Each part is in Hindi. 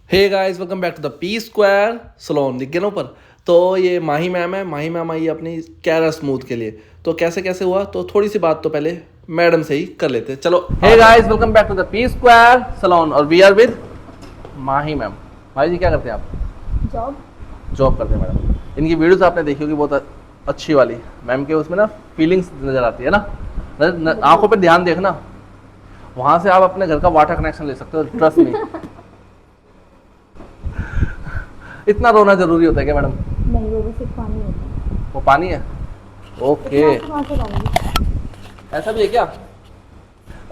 Hey guys welcome back to the P square salon. दिख गया ना ऊपर। तो ये माही मैम है। माही मैम आई है अपनी कैरा स्मूथ के लिए। तो कैसे कैसे हुआ तो थोड़ी सी बात तो पहले मैडम से ही कर लेते हैं। चलो hey guys welcome back to the P square salon और we are with Mahi ma'am. Mahi ji क्या करते हैं आप? जॉब करते हैं मैडम। इनकी वीडियोस आपने देखी होगी, बहुत अच्छी वाली। मैम के उसमें ना फीलिंग्स नज़र आती है ना, आंखों पे ध्यान देखना, वहाँ से आप अपने घर का वाटर कनेक्शन ले सकते हो, ट्रस्ट में। इतना रोना जरूरी होता है क्या मैडम? नहीं, वो सिर्फ पानी होता है। वो पानी है? ओके, कहाँ से लाऊंगी? ऐसा भी है क्या?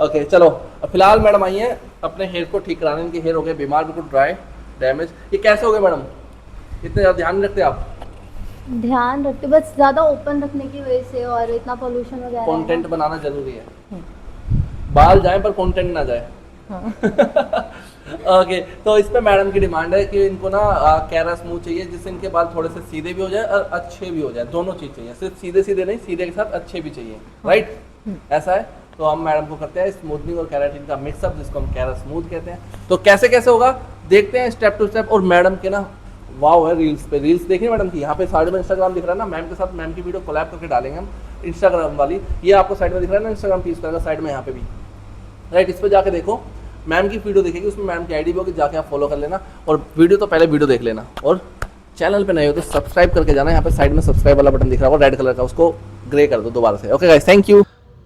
ओके चलो, अब फिलहाल मैडम आई है अपने हेयर को ठीक कराने। इनके हेयर हो गए बीमार, बिल्कुल ड्राई, डैमेज। ये कैसे हो गए मैडम? इतने ज़्यादा ध्यान नहीं रखते आप? ध्यान रखते, बस ज़्यादा ओपन रखने की वजह से, और इतना पोल्यूशन वगैरह है कंटेंट ना। बनाना जरूरी है। बाल जाए पर कंटेंट ना जाए। हाँ। ओके तो इस पे मैडम की डिमांड है कि इनको ना कैरा स्मूथ चाहिए, जिससे इनके बाल थोड़े से सीधे भी हो जाए और अच्छे भी हो जाए। दोनों चीज़ चाहिए, सिर्फ सीधे सीधे नहीं, सीधे के साथ अच्छे भी चाहिए। राइट, ऐसा है। तो हम मैडम को करते हैं स्मूथनिंग और कैराटिन का मिक्सअप, जिसको हम कैरा स्मूथ कहते हैं। तो कैसे कैसे होगा देखते हैं स्टेप टू स्टेप। और मैडम के ना वाव है रील्स पे। रील्स देखिए मैडम की, यहाँ पे साइड में इंस्टाग्राम दिख रहा है ना, मैम के साथ मैम की वीडियो कोलैब करके डालेंगे हम इंस्टाग्राम वाली। ये आपको साइड में दिख रहा है ना इंस्टाग्राम पीस का साइड में, यहाँ पे भी। राइट, इस पर जाके देखो, मैम की वीडियो देखेगी, उसमें मैम की आईडी भी होगी, जाके आप फॉलो कर लेना। और वीडियो तो पहले वीडियो देख लेना, और चैनल पे नए हो तो सब्सक्राइब करके जाना। यहाँ पे साइड में सब्सक्राइब वाला बटन दिख रहा होगा रेड कलर का, उसको ग्रे कर दो दोबारा से। Okay guys, thank you.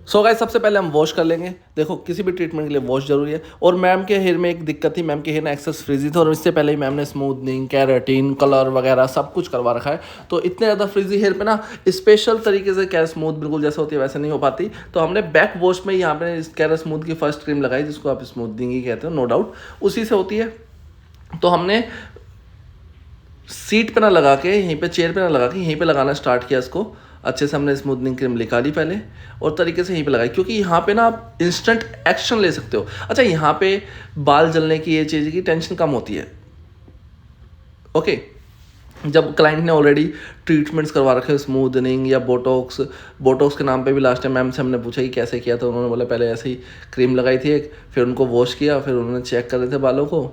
So guys सबसे पहले हम वॉश कर लेंगे। देखो किसी भी ट्रीटमेंट के लिए वॉश जरूरी है। और मैम के हेयर में एक दिक्कत थी, मैम के हेयर ना एक्सेस फ्रीजी थे, और इससे पहले ही मैम ने स्मूथनिंग, कैराटिन, कलर वगैरह सब कुछ करवा रखा है। तो इतने ज़्यादा फ्रीजी हेयर पे ना स्पेशल तरीके से कैरा स्मूथ बिल्कुल जैसे होती है वैसे नहीं हो पाती। तो हमने बैक वॉश में यहाँ पे कैरा स्मूथ की फर्स्ट क्रीम लगाई, जिसको आप स्मूथनिंग ही कहते हो, नो डाउट उसी से होती है। तो हमने सीट पे ना लगा के, यहीं पे चेयर पे ना लगा के, यहीं पे लगाना स्टार्ट किया इसको। अच्छे से हमने स्मूथनिंग क्रीम लिखा ली पहले, और तरीके से यहीं पे लगाई, क्योंकि यहाँ पे ना आप इंस्टेंट एक्शन ले सकते हो। अच्छा, यहाँ पे बाल जलने की ये चीज़ की टेंशन कम होती है। ओके, जब क्लाइंट ने ऑलरेडी ट्रीटमेंट्स करवा रखे, स्मूथनिंग या बोटॉक्स, बोटॉक्स के नाम पे भी लास्ट टाइम मैम से हमने पूछा कि कैसे किया, तो उन्होंने बोला पहले ऐसे ही क्रीम लगाई थी एक, फिर उनको वॉश किया, फिर उन्होंने चेक कर रहे थे बालों को,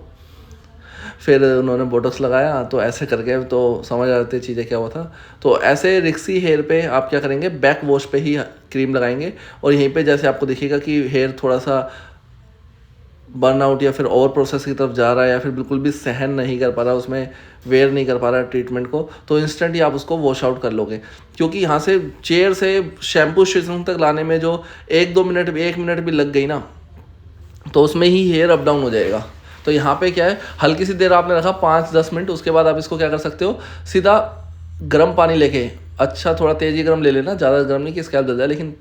फिर उन्होंने बोटॉक्स लगाया। तो ऐसे करके तो समझ आ जाती चीज़ें क्या हुआ था। तो ऐसे रिक्सी हेयर पे आप क्या करेंगे, बैक वॉश पे ही क्रीम लगाएंगे, और यहीं पे जैसे आपको दिखेगा कि हेयर थोड़ा सा बर्नआउट या फिर ओवर प्रोसेस की तरफ जा रहा है, या फिर बिल्कुल भी सहन नहीं कर पा रहा, उसमें वेयर नहीं कर पा रहा ट्रीटमेंट को, तो इंस्टेंट ही आप उसको वॉश आउट कर लोगे। क्योंकि यहाँ से चेयर से शैम्पू स्टेशन तक लाने में जो 1 मिनट भी लग गई ना, तो उसमें ही हेयर अप डाउन हो जाएगा। तो यहाँ पे क्या है, हल्की सी देर आपने रखा 5-10 मिनट, उसके बाद आप इसको क्या कर सकते हो, सीधा गर्म पानी लेके, अच्छा थोड़ा तेज़ ही गर्म ले लेना, ज़्यादा गर्म नहीं कि स्कैल्प जल जाए, लेकिन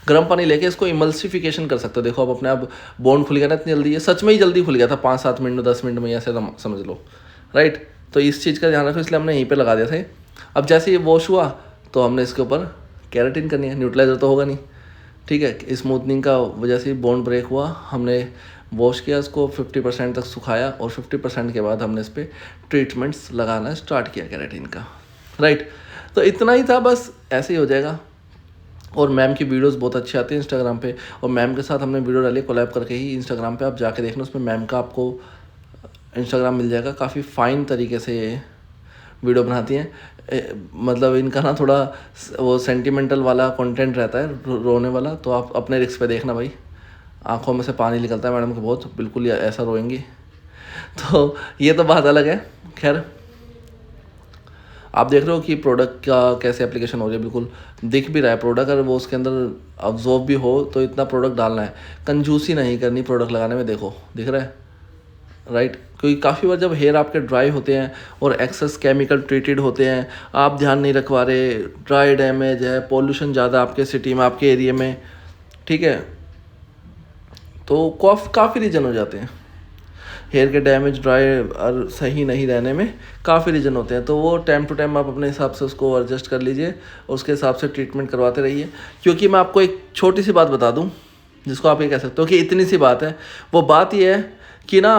गर्म पानी लेके इसको इमल्सिफिकेशन कर सकते हो। देखो अब अपने आप बोन खुल गया ना इतनी जल्दी, ये सच में ही जल्दी खुल गया था, 5-7 मिनट में, 10 मिनट में, ऐसे समझ लो। राइट, तो इस चीज़ का ध्यान रखो, इसलिए हमने यहीं पर लगा दिया था। अब जैसे ये वॉश हुआ तो हमने इसके ऊपर केराटिन करनी है, न्यूट्रलाइजर तो होगा नहीं, ठीक है। स्मूथनिंग का वजह से बॉन्ड ब्रेक हुआ, हमने वॉश किया इसको, 50% तक सुखाया, और 50% के बाद हमने इस पर ट्रीटमेंट्स लगाना स्टार्ट किया केराटिन का। राइट, तो इतना ही था, बस ऐसे ही हो जाएगा। और मैम की वीडियोस बहुत अच्छी आती है इंस्टाग्राम पे, और मैम के साथ हमने वीडियो डाली कोलैब करके ही इंस्टाग्राम पे, आप जाके देखना, उसमें मैम का आपको इंस्टाग्राम मिल जाएगा। काफ़ी फ़ाइन तरीके से ये वीडियो बनाती हैं। मतलब इनका ना थोड़ा वो सेंटिमेंटल वाला कंटेंट रहता है, रोने वाला, तो आप अपने रिस्क पे देखना भाई। आंखों में से पानी निकलता है मैडम को बहुत, बिल्कुल ऐसा रोएंगी। तो ये तो बात अलग है। खैर, आप देख रहे हो कि प्रोडक्ट का कैसे एप्लीकेशन हो रही है, बिल्कुल दिख भी रहा है प्रोडक्ट। अगर वो उसके अंदर अब्जॉर्ब भी हो तो इतना प्रोडक्ट डालना है, कंजूसी नहीं करनी प्रोडक्ट लगाने में। देखो दिख रहा है, राइट। क्योंकि काफ़ी बार जब हेयर आपके ड्राई होते हैं और एक्सेस केमिकल ट्रीटेड होते हैं, आप ध्यान नहीं रखवा रहे, ड्राई डैमेज है, पॉल्यूशन ज़्यादा आपके सिटी में, आपके एरिया में, ठीक है, तो काफ़ी रीज़न हो जाते हैं हेयर के डैमेज, ड्राई और सही नहीं रहने में काफ़ी रीज़न होते हैं। तो वो टाइम टू टाइम आप अपने हिसाब से उसको एडजस्ट कर लीजिए, और उसके हिसाब से ट्रीटमेंट करवाते रहिए। क्योंकि मैं आपको एक छोटी सी बात बता दूं, जिसको आप ये कह सकते हो कि इतनी सी बात है, वो बात ये है कि ना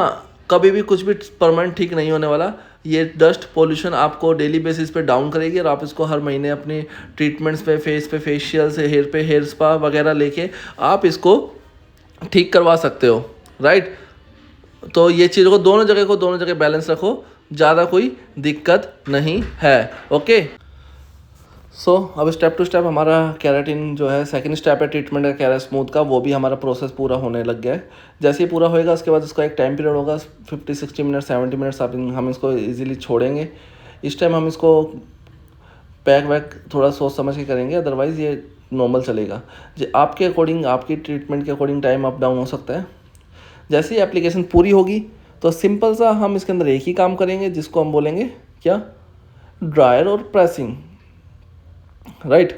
कभी भी कुछ भी परमानेंट ठीक नहीं होने वाला। ये डस्ट पोल्यूशन आपको डेली बेसिस पे डाउन करेगी, और आप इसको हर महीने अपनी ट्रीटमेंट्स पे, फेस पे फेशियल से, हेयर पे हेयर स्पा वगैरह लेके आप इसको ठीक करवा सकते हो। राइट, तो ये चीज़ों को दोनों जगह बैलेंस रखो, ज़्यादा कोई दिक्कत नहीं है। ओके, सो अब स्टेप टू स्टेप हमारा केराटिन जो है सेकंड स्टेप है ट्रीटमेंट का केरा स्मूथ का, वो भी हमारा प्रोसेस पूरा होने लग गया है। जैसे ही पूरा होएगा उसके बाद इसका एक टाइम पीरियड होगा 50-60 मिनट 70 मिनट्स हम इसको इजीली छोड़ेंगे। इस टाइम हम इसको पैक वैक थोड़ा सोच समझ के करेंगे, अदरवाइज़ ये नॉर्मल चलेगा। जो आपके अकॉर्डिंग, आपकी ट्रीटमेंट के अकॉर्डिंग टाइम अप डाउन हो सकता है। जैसे ही एप्लीकेशन पूरी होगी तो सिंपल सा हम इसके अंदर एक ही काम करेंगे जिसको हम बोलेंगे क्या, ड्रायर और प्रेसिंग, राइट।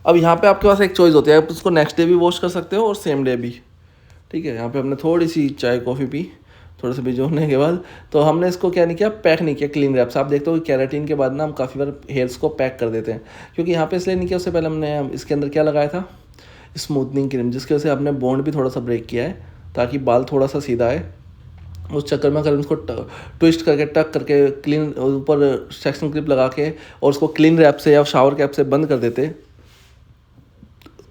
अब यहाँ पे आपके पास एक चॉइस होती है, आप उसको नेक्स्ट डे भी वॉश कर सकते हो और सेम डे भी, ठीक है। यहाँ पे हमने थोड़ी सी चाय कॉफ़ी पी थोड़ा सा भिजोने के बाद, तो हमने इसको क्या नहीं किया, पैक नहीं किया क्लीन रैप से। आप देखते हो कि केराटिन के बाद ना हम काफ़ी बार हेयर्स को पैक कर देते हैं, क्योंकि यहाँ पे इसलिए नहीं किया, उससे पहले हमने इसके अंदर क्या लगाया था, स्मूथनिंग क्रीम, जिसकी वजह से हमने बॉन्ड भी थोड़ा सा ब्रेक किया है ताकि बाल थोड़ा सा सीधा आए। उस चक्कर में अगर उसको ट्विस्ट करके टक करके क्लीन ऊपर सेक्शन क्लिप लगा के और उसको क्लीन रैप से या शावर कैप से बंद कर देते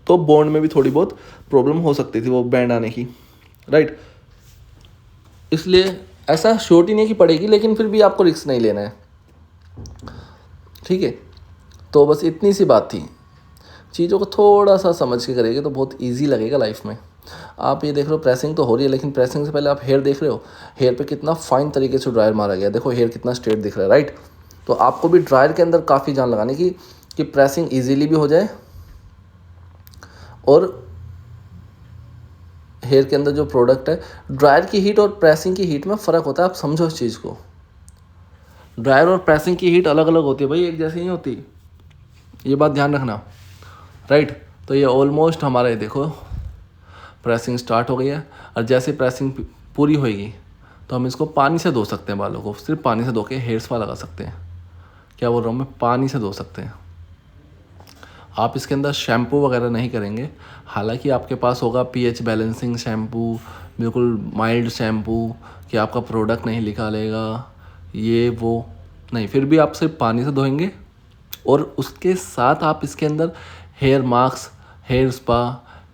तो बॉन्ड में भी थोड़ी बहुत प्रॉब्लम हो सकती थी वो बैंड आने की, राइट। इसलिए ऐसा श्योरिटी नहीं कि पड़ेगी, लेकिन फिर भी आपको रिस्क नहीं लेना है, ठीक है। तो बस इतनी सी बात थी। चीज़ों को थोड़ा सा समझ के करेंगे तो बहुत इजी लगेगा लाइफ में। आप ये देख रहे हो प्रेसिंग तो हो रही है, लेकिन प्रेसिंग से पहले आप हेयर देख रहे हो, हेयर पे कितना फाइन तरीके से ड्रायर मारा गया, देखो हेयर कितना स्ट्रेट दिख रहा है, राइट। तो आपको भी ड्रायर के अंदर काफ़ी जान लगाने की कि प्रेसिंग ईजीली भी हो जाए और हेयर के अंदर जो प्रोडक्ट है, ड्रायर की हीट और प्रेसिंग की हीट में फ़र्क होता है। आप समझो इस चीज़ को, ड्रायर और प्रेसिंग की हीट अलग अलग होती है भाई, एक जैसी नहीं होती, ये बात ध्यान रखना, राइट। तो ये ऑलमोस्ट हमारा ये देखो प्रेसिंग स्टार्ट हो गई है, और जैसे प्रेसिंग पूरी होएगी तो हम इसको पानी से धो सकते हैं, बालों को सिर्फ पानी से धो के हेयर स्पा लगा सकते हैं। क्या बोल रहा हूँ मैं, पानी से धो सकते हैं। आप इसके अंदर शैम्पू वगैरह नहीं करेंगे, हालांकि आपके पास होगा पीएच बैलेंसिंग शैम्पू, बिल्कुल माइल्ड शैम्पू, कि आपका प्रोडक्ट नहीं लिखा लेगा ये वो नहीं, फिर भी आप सिर्फ पानी से धोएंगे। और उसके साथ आप इसके अंदर hair mask, hair spa,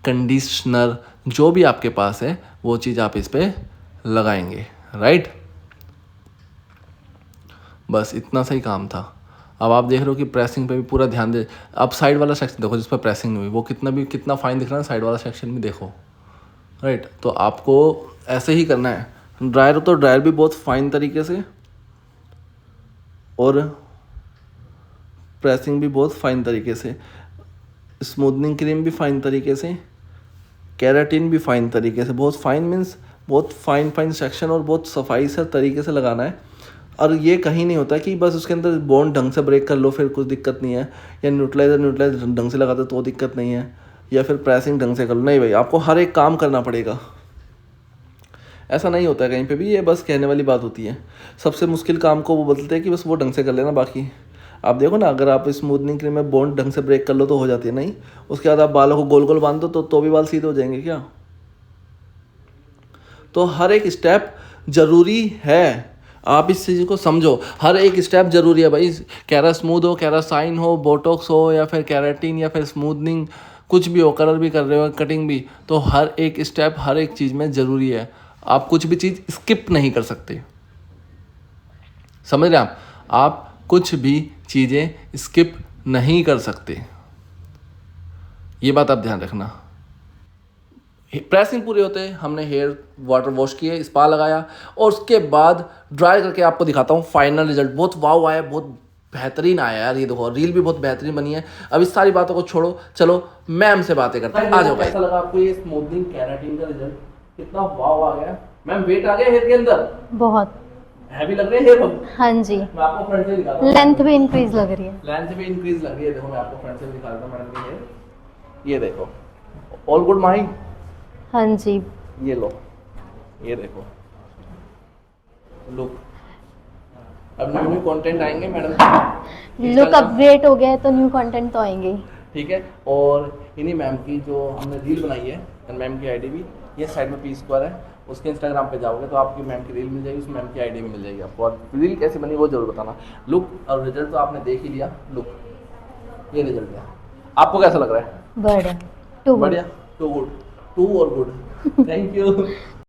conditioner, जो भी आपके पास है वो चीज़ आप इस पर लगाएंगे, राइट। बस इतना सही काम था। अब आप देख रहे हो कि प्रेसिंग पे भी पूरा ध्यान दे। अब साइड वाला सेक्शन देखो जिस पर प्रेसिंग नहीं हुई, वो कितना फाइन दिख रहा है, साइड वाला सेक्शन भी देखो, राइट। तो आपको ऐसे ही करना है। ड्रायर तो ड्रायर भी बहुत फाइन तरीके से और प्रेसिंग भी बहुत फाइन तरीके से, स्मूथनिंग क्रीम भी फाइन तरीके से, केराटिन भी फाइन तरीके से, बहुत फाइन मीन्स बहुत फाइन सेक्शन और बहुत सफाई से तरीके से लगाना है। और ये कहीं नहीं होता कि बस उसके अंदर बॉन्ड ढंग से ब्रेक कर लो फिर कुछ दिक्कत नहीं है, या न्यूट्रलाइजर ढंग से लगा दो तो दिक्कत नहीं है, या फिर प्रेसिंग ढंग से कर लो, नहीं भाई, आपको हर एक काम करना पड़ेगा। ऐसा नहीं होता है कहीं पे भी, ये बस कहने वाली बात होती है। सबसे मुश्किल काम को वो बोलते हैं कि बस वो ढंग से कर लेना, बाकी आप देखो ना, अगर आप स्मूथनिंग क्रीम में बॉन्ड ढंग से ब्रेक कर लो तो हो जाती है, नहीं उसके बाद आप बालों को गोल गोल बांध दो तो भी बाल सीधे हो जाएंगे क्या। तो हर एक स्टेप ज़रूरी है, आप इस चीज़ को समझो, हर एक स्टेप ज़रूरी है भाई। कैरा स्मूथ हो, कैरा साइन हो, बोटॉक्स हो, या फिर केराटिन, या फिर स्मूथनिंग, कुछ भी हो, कलर भी कर रहे हो, कटिंग भी, तो हर एक स्टेप हर एक चीज़ में ज़रूरी है। आप कुछ भी चीज़ स्किप नहीं कर सकते, समझ रहे आप कुछ भी चीज़ें स्किप नहीं कर सकते, ये बात आप ध्यान रखना। प्रेसिंग पूरे होते हमने हेयर वाटर वॉश किए, स्पा लगाया, और उसके बाद ड्राई करके आपको दिखाता हूँ फाइनल रिजल्ट। बहुत वाव आया, बहुत बेहतरीन आया यार, ये देखो रील भी बहुत बेहतरीन बनी है। अब इस सारी बातों को छोड़ो, चलो मैम से बातें करते हैं, आ जाओ। कैसा लगा आपको ये स्मूथनिंग केराटिन का रिजल्ट? कितना वाव आ गया मैम, वेट आ गया हेयर के अंदर, बहुत हैवी लग रहे हैं हेयर। हाँ जी, मैं आपको फ्रंट से दिखाता हूँ, लेंथ भी इंक्रीज लग रही है, लेंथ भी इंक्रीज लग रही है। देखो मैं आपको फ्रंट से दिखाता हूँ मैडम की हेयर, ये देखो ऑल गुड माही। हाँ जी, ये लो, ये देखो लुक। अब न्यू कंटेंट आएंगे मैडम, लुक अपग्रेड हो गया है तो न्यू कंटेंट तो आएंगे ही, ठीक है। और इन्हीं मैम की जो हमने रील बनाई है, मैम की आईडी भी ये साइड में पी स्क्वायर है, उसके इंस्टाग्राम पे जाओगे तो आपकी मैम की रील मिल जाएगी, उस मैम की आईडी भी मिल जाएगी आपको। और रील कैसी बनी वो जरूर बताना। लुक और रिजल्ट तो आपने देख ही लिया, लुक ये रिजल्ट है। आपको कैसा लग रहा है? बढ़िया, टू बढ़िया, टू गुड, टू और गुड, थैंक यू।